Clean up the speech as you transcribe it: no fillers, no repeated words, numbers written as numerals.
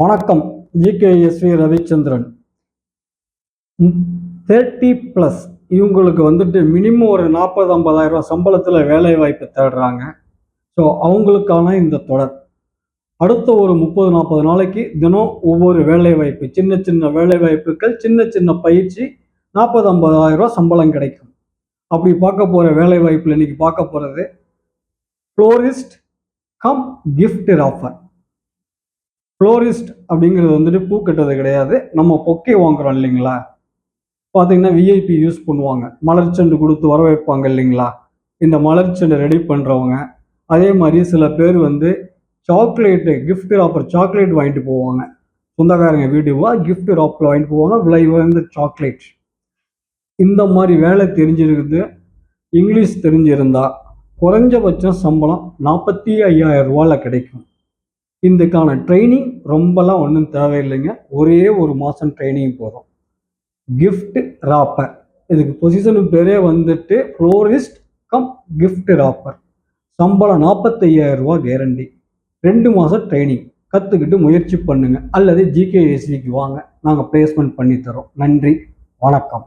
வணக்கம். ஜிகேஎஸ்வி ரவிச்சந்திரன். 30+ இவங்களுக்கு வந்துட்டு மினிமம் ஒரு 40-50,000 ரூபாய் சம்பளத்தில் வேலை வாய்ப்பு தேடுறாங்க. ஸோ அவங்களுக்கான இந்த தொடர் அடுத்த ஒரு 30-40 நாளைக்கு தினம் ஒவ்வொரு வேலை வாய்ப்பு, சின்ன சின்ன வேலை வாய்ப்புகள், சின்ன சின்ன பயிற்சி, 40-50,000 ரூபாய் சம்பளம் கிடைக்கும். அப்படி பார்க்க போகிற வேலை வாய்ப்பில் இன்னைக்கு பார்க்க போகிறது ஃப்ளோரிஸ்ட் கம் கிஃப்ட் ராப்பர். ஃப்ளோரிஸ்ட் அப்படிங்கிறது வந்துட்டு பூ கட்டுறது கிடையாது. நம்ம பொக்கே வாங்குறோம் இல்லைங்களா, பார்த்தீங்கன்னா விஐபி யூஸ் பண்ணுவாங்க, மலர்ச்செண்டு கொடுத்து வரவேற்பாங்க இல்லைங்களா. இந்த மலர்ச்செண்டை ரெடி பண்ணுறவங்க, அதே மாதிரி சில பேர் வந்து சாக்லேட்டு கிஃப்ட் ராப்பர் சாக்லேட் வாங்கிட்டு போவாங்க. சொந்தக்காரங்க வீட்டுவா கிஃப்ட் ராப்பர் வாங்கிட்டு போவாங்க, விலை உயர்ந்த சாக்லேட். இந்த மாதிரி வேலை தெரிஞ்சிருக்குது, இங்கிலீஷ் தெரிஞ்சிருந்தா குறைஞ்சபட்சம் சம்பளம் 45,000 ரூபாயில் கிடைக்கும். இதுக்கான ட்ரைனிங் ரொம்பலாம் ஒன்றும் தேவையில்லைங்க, ஒரே ஒரு மாதம் ட்ரைனிங் போதும். கிஃப்ட் ராப்பர், இதுக்கு பொசிஷனு பேரே வந்துட்டு ஃப்ளோரிஸ்ட் கம் கிஃப்ட் ராப்பர். சம்பளம் 45,000 ரூபா கேரண்டி. 2 மாதம் ட்ரைனிங் கற்றுக்கிட்டு முயற்சி பண்ணுங்கள், அல்லது ஜிகேஎஸ்விக்கு வாங்க, நாங்கள் பிளேஸ்மெண்ட் பண்ணித்தரோம். நன்றி, வணக்கம்.